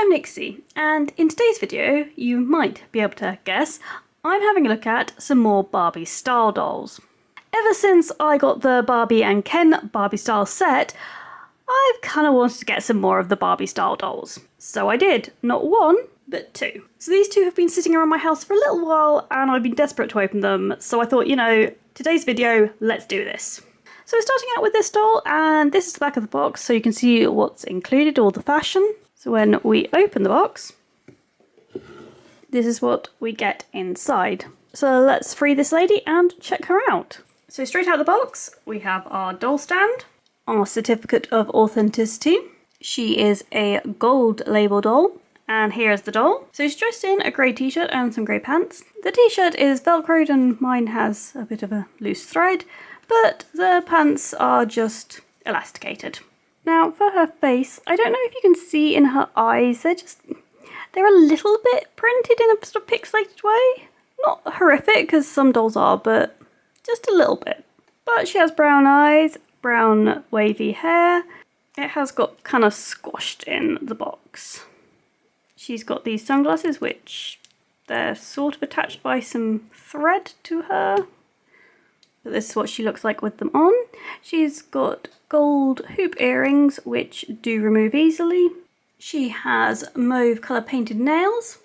I'm Nixie, and in today's video, you might be able to guess, I'm having a look at some more Barbie Style Dolls. Ever since I got the Barbie and Ken Barbie Style set, I've kind of wanted to get some more of the Barbie Style Dolls. So I did, not one, but two. So these two have been sitting around my house for a little while, and I've been desperate to open them, so I thought, you know, today's video, let's do this. So we're starting out with this doll, and this is the back of the box, so you can see what's included, all the fashion. So when we open the box, this is what we get inside. So let's free this lady and check her out. So straight out of the box, we have our doll stand, our certificate of authenticity. She is a gold label doll, and here's the doll. So she's dressed in a grey t-shirt and some grey pants. The t-shirt is velcroed and mine has a bit of a loose thread, but the pants are just elasticated. Now for her face, I don't know if you can see in her eyes, they're a little bit printed in a sort of pixelated way. Not horrific, because some dolls are, but just a little bit. But she has brown eyes, brown wavy hair. It has got kind of squashed in the box. She's got these sunglasses, which they're sort of attached by some thread to her. But this is what she looks like with them on. She's got gold hoop earrings, which do remove easily. She has mauve colour painted nails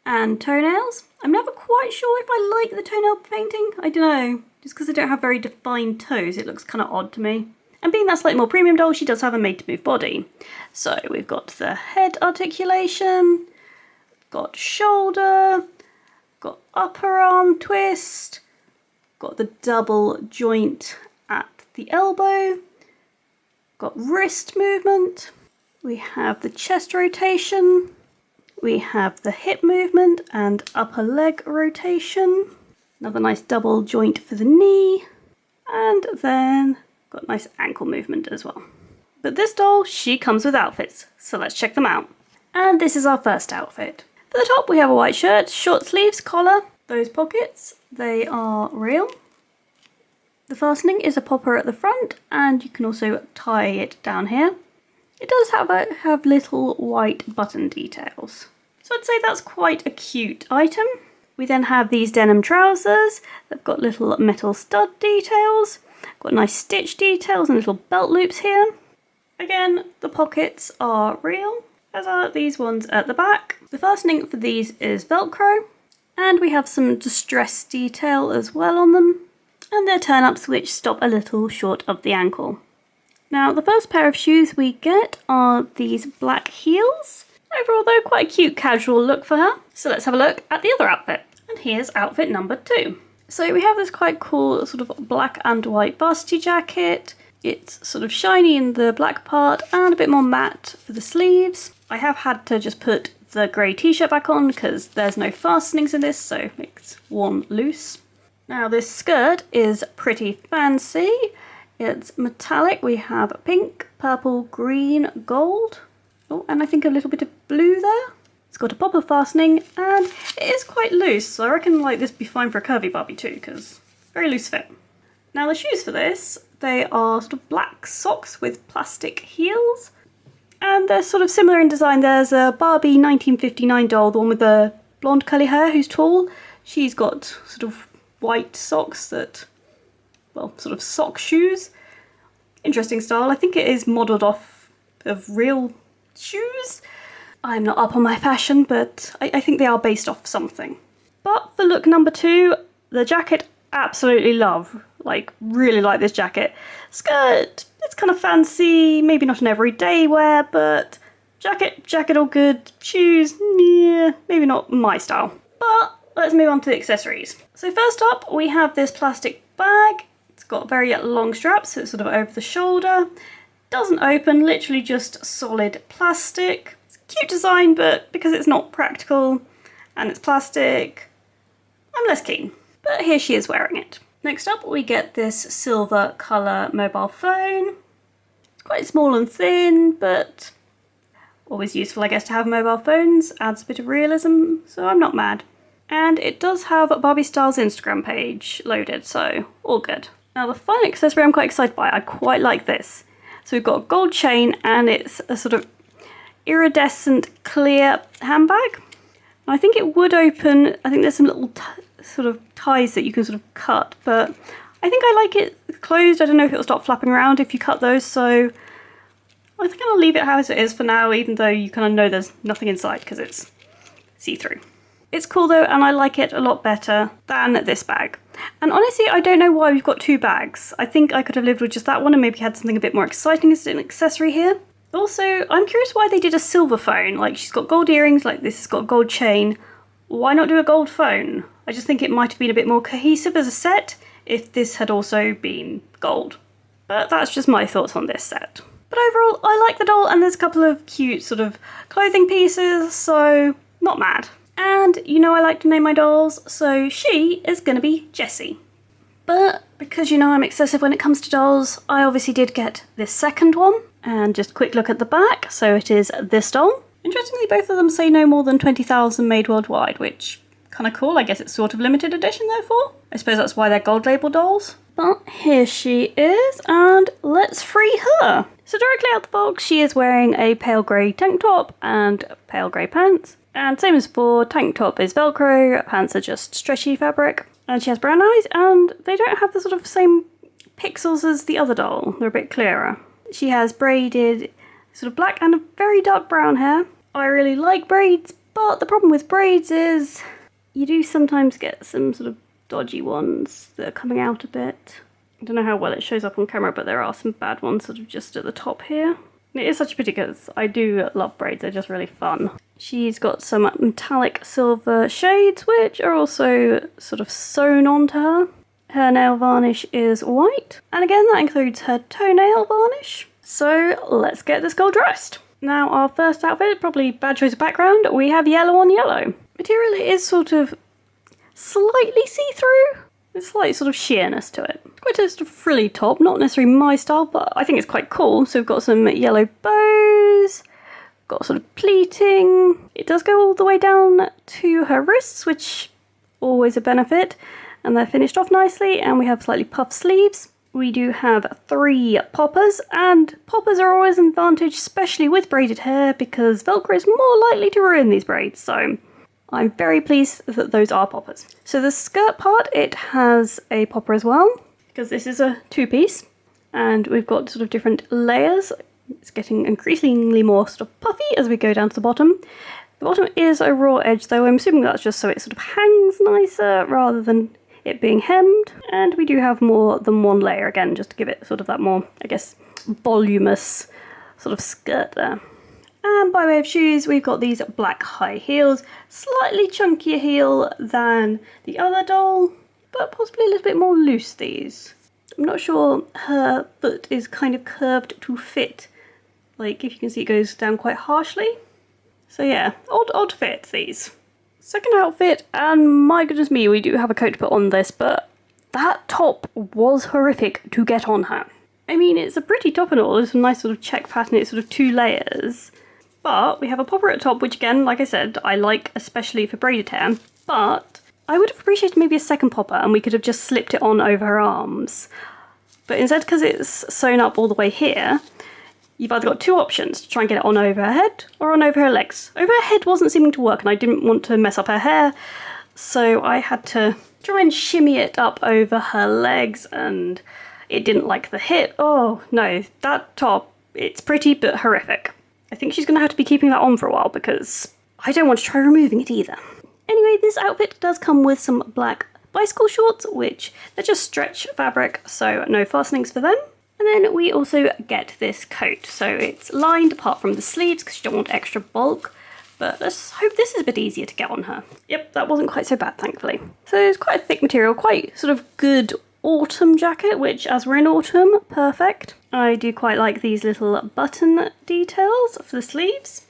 and toenails. I'm never quite sure if I like the toenail painting. I don't know, just because I don't have very defined toes, it looks kind of odd to me. And being that slightly more premium doll, she does have a made to move body. So we've got the head articulation, got shoulder, got upper arm twist, got the double joint at the elbow, got wrist movement, we have the chest rotation, we have the hip movement and upper leg rotation, another nice double joint for the knee, and then got nice ankle movement as well. But this doll, she comes with outfits, so let's check them out. And this is our first outfit. For the top we have a white shirt, short sleeves, collar, those pockets, they are real. The fastening is a popper at the front, and you can also tie it down here. It does have little white button details. So I'd say that's quite a cute item. We then have these denim trousers. They've got little metal stud details, got nice stitch details and little belt loops here. Again, the pockets are real, as are these ones at the back. The fastening for these is Velcro, and we have some distress detail as well on them. And they're turn-ups which stop a little short of the ankle. Now the first pair of shoes we get are these black heels. Overall though, quite a cute casual look for her. So let's have a look at the other outfit. And here's outfit number 2. So we have this quite cool sort of black and white varsity jacket. It's sort of shiny in the black part and a bit more matte for the sleeves. I have had to just put the grey t-shirt back on because there's no fastenings in this, so it's worn loose. Now this skirt is pretty fancy. It's metallic. We have pink, purple, green, gold. Oh, and I think a little bit of blue there. It's got a popper fastening and it is quite loose. So I reckon like this would be fine for a curvy Barbie too, because very loose fit. Now the shoes for this, they are sort of black socks with plastic heels. And they're sort of similar in design. There's a Barbie 1959 doll, the one with the blonde curly hair who's tall. She's got sort of white socks that, well, sort of sock shoes. Interesting style. I think it is modelled off of real shoes. I'm not up on my fashion, but I think they are based off something. But for look number 2, the jacket, absolutely love. Like, really like this jacket. Skirt, it's kind of fancy, maybe not an everyday wear, but jacket all good. Shoes, yeah, maybe not my style. But let's move on to the accessories. So first up, we have this plastic bag. It's got very long straps, so it's sort of over the shoulder. Doesn't open, literally just solid plastic. It's a cute design, but because it's not practical and it's plastic, I'm less keen. But here she is wearing it. Next up, we get this silver colour mobile phone. It's quite small and thin, but always useful, I guess, to have mobile phones. Adds a bit of realism, so I'm not mad. And it does have Barbie Style's Instagram page loaded, so all good. Now the final accessory I'm quite excited by, I quite like this. So we've got a gold chain and it's a sort of iridescent clear handbag. I think it would open. I think there's some little sort of ties that you can sort of cut, but I think I like it closed. I don't know if it'll start flapping around if you cut those, so I think I'll leave it as it is for now, even though you kind of know there's nothing inside because it's see-through. It's cool though, and I like it a lot better than this bag. And honestly, I don't know why we've got two bags. I think I could have lived with just that one and maybe had something a bit more exciting as an accessory here. Also, I'm curious why they did a silver phone. Like, she's got gold earrings, like this has got a gold chain. Why not do a gold phone? I just think it might have been a bit more cohesive as a set if this had also been gold. But that's just my thoughts on this set. But overall, I like the doll, and there's a couple of cute sort of clothing pieces, so not mad. And you know I like to name my dolls, so she is going to be Jessie. But because you know I'm excessive when it comes to dolls, I obviously did get this second one. And just a quick look at the back, so it is this doll. Interestingly, both of them say no more than 20,000 made worldwide, which kind of cool. I guess it's sort of limited edition therefore. I suppose that's why they're gold label dolls. But here she is, and let's free her. So directly out the box, she is wearing a pale grey tank top and pale grey pants. And same as before, tank top is Velcro, pants are just stretchy fabric. And she has brown eyes, and they don't have the sort of same pixels as the other doll. They're a bit clearer. She has braided sort of black and a very dark brown hair. I really like braids, but the problem with braids is you do sometimes get some sort of dodgy ones that are coming out a bit. I don't know how well it shows up on camera, but there are some bad ones sort of just at the top here. It is such a pity because I do love braids, they're just really fun. She's got some metallic silver shades, which are also sort of sewn onto her. Her nail varnish is white, and again that includes her toenail varnish. So let's get this girl dressed. Now our first outfit, probably bad choice of background, we have yellow on yellow. Material is sort of slightly see-through. There's slight sort of sheerness to it. Quite a sort of frilly top, not necessarily my style, but I think it's quite cool. So we've got some yellow bows, got sort of pleating. It does go all the way down to her wrists, which always a benefit. And they're finished off nicely, and we have slightly puffed sleeves. We do have 3 poppers, and poppers are always an advantage, especially with braided hair, because Velcro is more likely to ruin these braids, so I'm very pleased that those are poppers. So the skirt part, it has a popper as well, because this is a 2-piece, and we've got sort of different layers. It's getting increasingly more sort of puffy as we go down to the bottom. The bottom is a raw edge, though I'm assuming that's just so it sort of hangs nicer rather than it being hemmed. And we do have more than one layer again, just to give it sort of that more, I guess, voluminous sort of skirt there. And by way of shoes, we've got these black high heels, slightly chunkier heel than the other doll, but possibly a little bit more loose these. I'm not sure her foot is kind of curved to fit. Like, if you can see, it goes down quite harshly. So yeah, odd fits these. Second outfit, and my goodness me, we do have a coat to put on this, but that top was horrific to get on her. I mean, it's a pretty top and all, there's a nice sort of check pattern, it's sort of 2 layers. But we have a popper at the top, which again, like I said, I like especially for braided hair, but I would have appreciated maybe a second popper and we could have just slipped it on over her arms. But instead, because it's sewn up all the way here, you've either got 2 options to try and get it on over her head or on over her legs. Over her head wasn't seeming to work and I didn't want to mess up her hair, so I had to try and shimmy it up over her legs and it didn't like the hit. Oh no, that top, it's pretty but horrific. I think she's going to have to be keeping that on for a while because I don't want to try removing it either. Anyway, this outfit does come with some black bicycle shorts, which they're just stretch fabric, so no fastenings for them. And then we also get this coat. So it's lined apart from the sleeves because you don't want extra bulk. But let's hope this is a bit easier to get on her. Yep, that wasn't quite so bad, thankfully. So it's quite a thick material, quite sort of good autumn jacket, which as we're in autumn, perfect. I do quite like these little button details for the sleeves.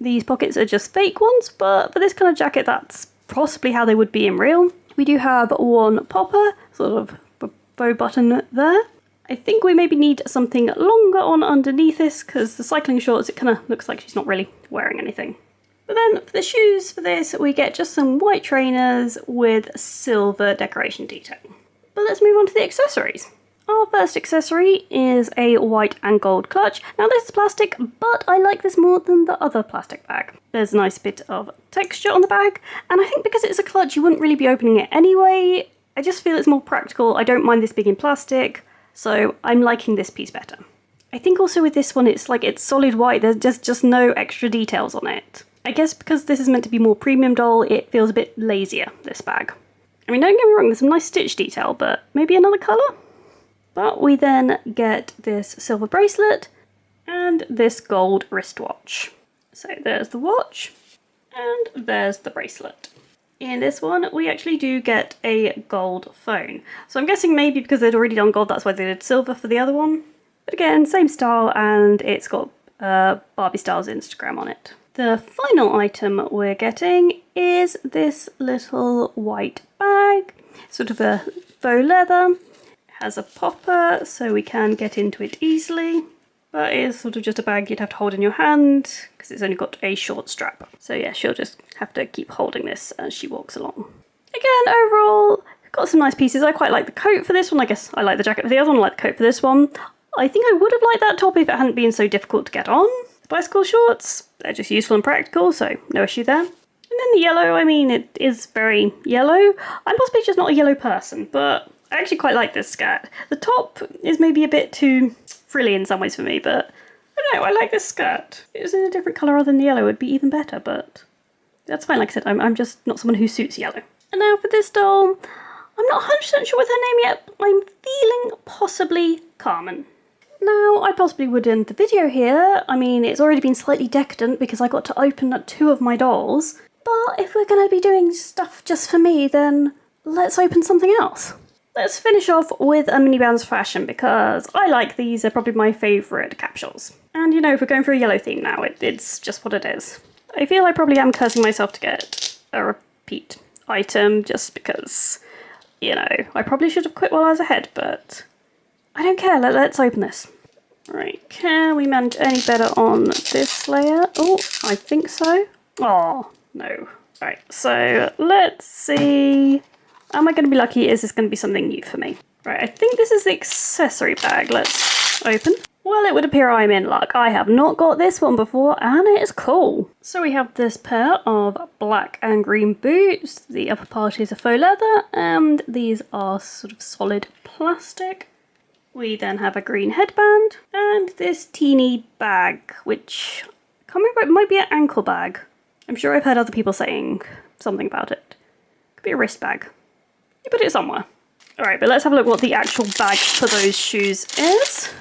These pockets are just fake ones, but for this kind of jacket, that's possibly how they would be in real. We do have 1 popper, sort of bow button there. I think we maybe need something longer on underneath this because the cycling shorts, it kind of looks like she's not really wearing anything. But then for the shoes for this, we get just some white trainers with silver decoration detail. But let's move on to the accessories. Our first accessory is a white and gold clutch. Now this is plastic, but I like this more than the other plastic bag. There's a nice bit of texture on the bag, and I think because it's a clutch you wouldn't really be opening it anyway. I just feel it's more practical. I don't mind this being in plastic, so I'm liking this piece better. I think also with this one it's solid white, there's just no extra details on it. I guess because this is meant to be more premium doll, it feels a bit lazier, this bag. I mean, don't get me wrong, there's some nice stitch detail, but maybe another colour? But we then get this silver bracelet and this gold wristwatch. So there's the watch and there's the bracelet. In this one, we actually do get a gold phone. So I'm guessing maybe because they'd already done gold, that's why they did silver for the other one. But again, same style, and it's got Barbie Style's Instagram on it. The final item we're getting is this little white bag, sort of a faux leather. Has a popper so we can get into it easily, but it is sort of just a bag you'd have to hold in your hand because it's only got a short strap. So yeah, she'll just have to keep holding this as she walks along. Again, overall, got some nice pieces. I quite like the coat for this one. I guess I like the jacket for the other one, I like the coat for this one. I think I would have liked that top if it hadn't been so difficult to get on. The bicycle shorts, they're just useful and practical, so no issue there. And then the yellow, I mean, it is very yellow. I'm possibly just not a yellow person, but I actually quite like this skirt. The top is maybe a bit too frilly in some ways for me, but I don't know, I like this skirt. If it was in a different colour other than yellow, it would be even better, but that's fine. Like I said, I'm just not someone who suits yellow. And now for this doll, I'm not 100% sure with her name yet. I'm feeling possibly Carmen. Now, I possibly would end the video here. I mean, it's already been slightly decadent because I got to open up 2 of my dolls. But if we're going to be doing stuff just for me, then let's open something else. Let's finish off with a Mini Bands fashion because I like these. They're probably my favourite capsules. And you know, if we're going for a yellow theme now, it's just what it is. I feel I probably am cursing myself to get a repeat item just because, you know, I probably should have quit while I was ahead, but I don't care. Let's open this. Right, can we manage any better on this layer? Oh, I think so. Oh, no. Right, so let's see. Am I going to be lucky? Is this going to be something new for me? Right, I think this is the accessory bag. Let's open. Well, it would appear I'm in luck. I have not got this one before, and it is cool. So we have this pair of black and green boots. The upper part is a faux leather, and these are sort of solid plastic. We then have a green headband, and this teeny bag, which I can't remember, it might be an ankle bag. I'm sure I've heard other people saying something about it. Could be a wrist bag. You put it somewhere. Alright, but let's have a look what the actual bag for those shoes is.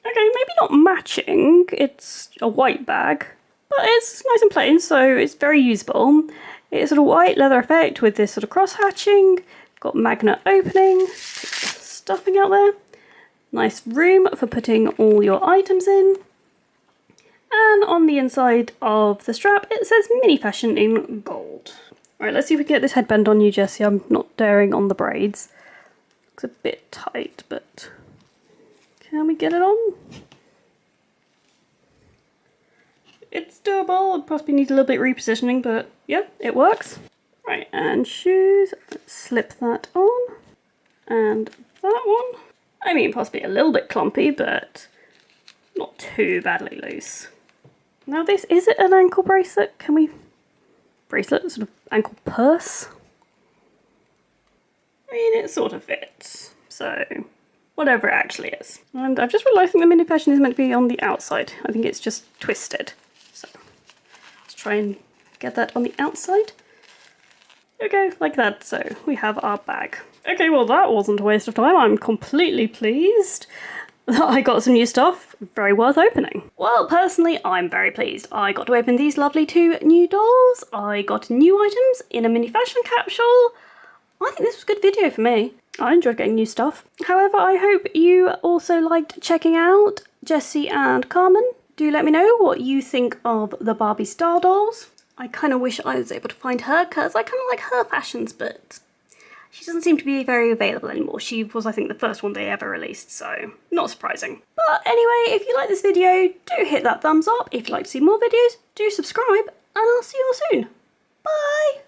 Okay, maybe not matching. It's a white bag, but it's nice and plain, so it's very usable. It's sort of white leather effect with this sort of cross hatching. Got magnet opening. Take the stuffing out there. Nice room for putting all your items in. And on the inside of the strap, it says Mini Fashion in gold. Alright, let's see if we can get this headband on you, Jessie. I'm not daring on the braids. Looks a bit tight, but can we get it on? It's doable. It possibly needs a little bit of repositioning, but yeah, it works. Right, and shoes. Let's slip that on. And that one. I mean, possibly a little bit clumpy, but not too badly loose. Now this, is it an ankle bracelet? Can we... bracelet, sort of ankle purse? I mean, it sort of fits, so whatever it actually is. And I've just realised the Mini Fashion is meant to be on the outside. I think it's just twisted. So let's try and get that on the outside. There we go, like that. So we have our bag. Okay, well that wasn't a waste of time. I'm completely pleased that I got some new stuff. Very worth opening. Well, personally, I'm very pleased. I got to open these lovely 2 new dolls. I got new items in a Mini Fashion capsule. I think this was a good video for me. I enjoyed getting new stuff. However, I hope you also liked checking out Jessie and Carmen. Do let me know what you think of the Barbie Style Dolls. I kind of wish I was able to find her because I kind of like her fashions, but she doesn't seem to be very available anymore. She was, I think, the first one they ever released, so not surprising. But anyway, if you like this video, do hit that thumbs up. If you'd like to see more videos, do subscribe, and I'll see you all soon. Bye!